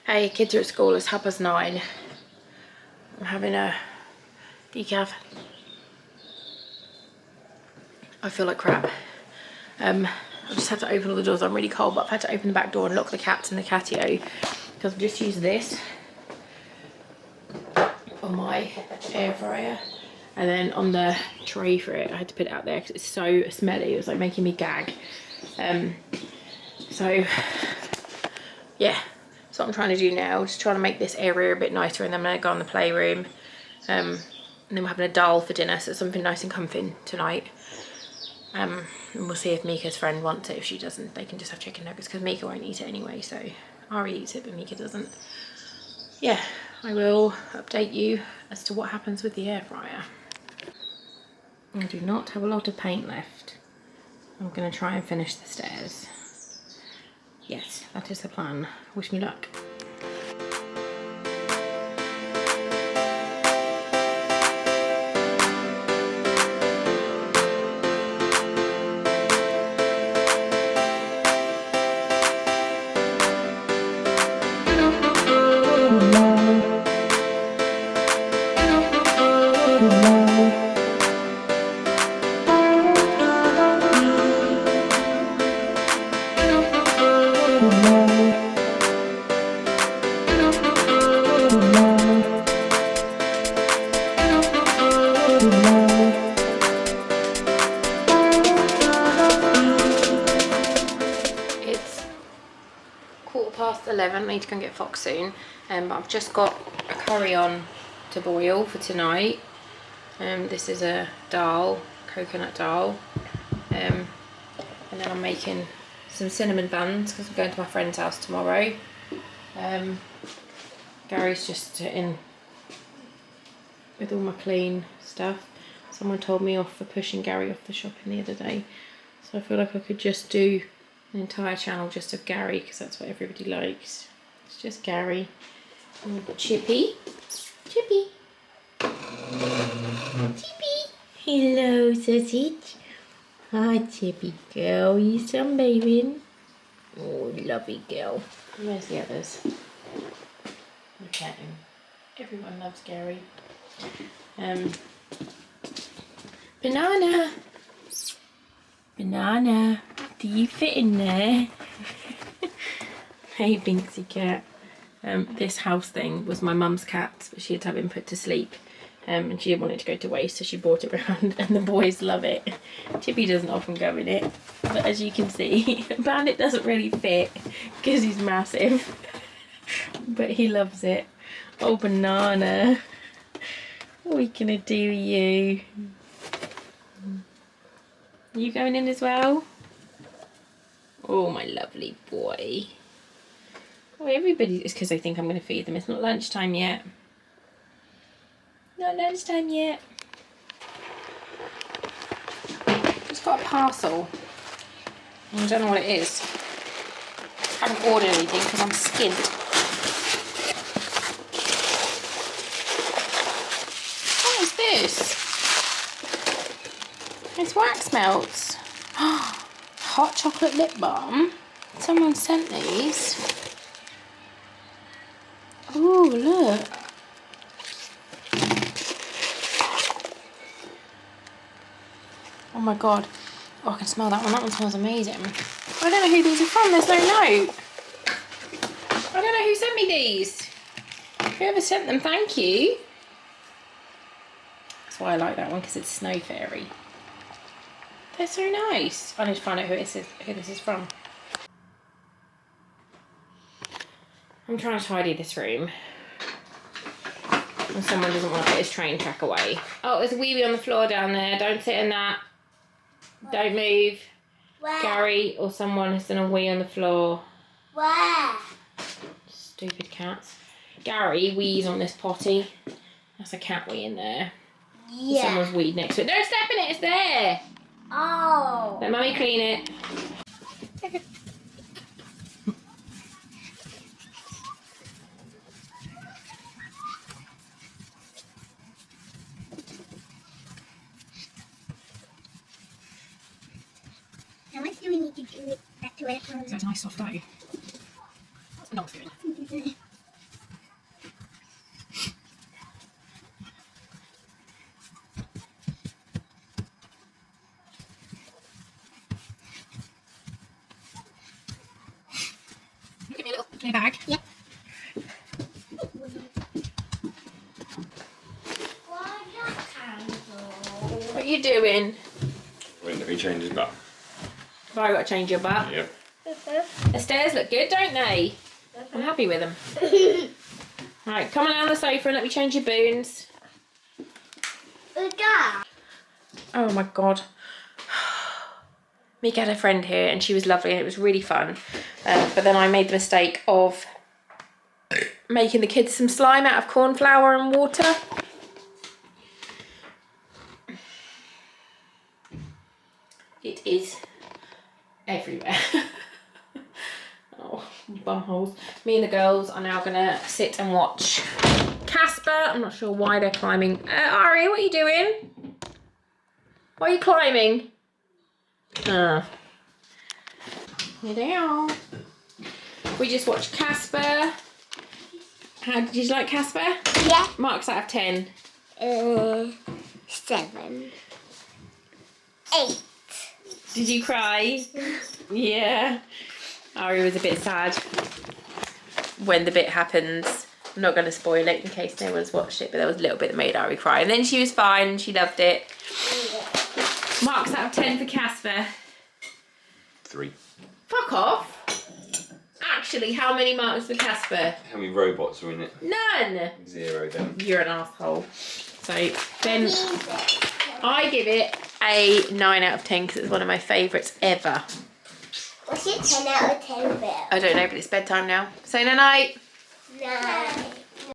Hey, kids are at school, it's 9:30. I'm having a decaf. I feel like crap. I've just had to open all the doors. I'm really cold, but I've had to open the back door and lock the cats in the catio because I've just used this on my air fryer, and then on the tray for it I had to put it out there because it's so smelly. It was like making me gag. So yeah, that's what I'm trying to do now, just trying to make this area a bit nicer, and then I'm going to go on the playroom, and then we're having a dal for dinner, so something nice and comfy tonight. And we'll see if Mika's friend wants it. If she doesn't, they can just have chicken nuggets because Mika won't eat it anyway. So Ari eats it, but Mika doesn't. Yeah, I will update you as to what happens with the air fryer. I do not have a lot of paint left. I'm going to try and finish the stairs. Yes, that is the plan. Wish me luck. It's 11:15. I need to go and get Fox soon. But I've just got a curry on to boil for tonight. This is a dal, coconut dal. And then I'm making some cinnamon buns because I'm going to my friend's house tomorrow. Gary's just sitting with all my clean stuff. Someone told me off for pushing Gary off the shopping the other day. So I feel like I could just do an entire channel just of Gary because that's what everybody likes. It's just Gary. And Chippy. Chippy. Chippy. Hello, sausage. Hi, Chippy girl. You sunbathing? Oh, lovely girl. Where's the others? Look at him. Everyone loves Gary. Banana. Banana. Do you fit in there? Hey, Binksy cat. This house thing was my mum's cat, but she had to have him put to sleep. And she didn't want it to go to waste, so she brought it around, and the boys love it. Chippy doesn't often go in it, but as you can see, Bandit doesn't really fit because he's massive, but he loves it. Oh, Banana. What are we gonna do with you? Are you going in as well? Oh, my lovely boy. Oh, everybody, it's because they think I'm going to feed them. It's not lunchtime yet. Not lunchtime yet. Just got a parcel. I don't know what it is. I haven't ordered anything because I'm skint. What is this? It's wax melts. Hot chocolate lip balm. Someone sent these. Oh, look. Oh my god. Oh, I can smell that one. That one smells amazing. I don't know who these are from. There's no note. I don't know who sent me these. Whoever sent them, thank you. That's why I like that one, because it's Snow Fairy. They're so nice. I need to find out who this is from. I'm trying to tidy this room. And someone doesn't want to put his train track away. Oh, there's a wee on the floor down there. Don't sit in that. Don't move. Where? Gary or someone has done a wee on the floor. Where? Stupid cats. Gary wees on this potty. That's a cat wee in there. Yeah. Someone's weed next to it. Don't step in it, it's there. Oh. Let Mummy clean it. How much do we need to do it back to it? So it's a nice soft dough. What's the dog's doing? play bag? Yeah. What are you doing? Wait, let me change his butt. Have I got to change your butt? Yep. The stairs look good, don't they? I'm happy with them. Right, come on down the sofa and let me change your boons. Oh my god. Mika had a friend here and she was lovely and it was really fun. But then I made the mistake of making the kids some slime out of corn flour and water. It is everywhere. Oh, bum holes. Me and the girls are now gonna sit and watch Casper. I'm not sure why they're climbing. Ari, what are you doing? Why are you climbing? Here they are. We just watched Casper. How did you like Casper? Yeah. Marks out of 10. 7. 8. Did you cry? Yeah. Ari was a bit sad when the bit happens. I'm not going to spoil it in case no one's watched it, but there was a little bit that made Ari cry. And then she was fine and she loved it. Marks out of 10 for Casper. 3. Fuck off. Actually, how many marks for Casper? How many robots are in it? None. 0 then. You're an asshole. So then I give it a 9 out of 10 because it's one of my favourites ever. What's your 10 out of 10 bit? I don't know, but it's bedtime now. Say night night. No.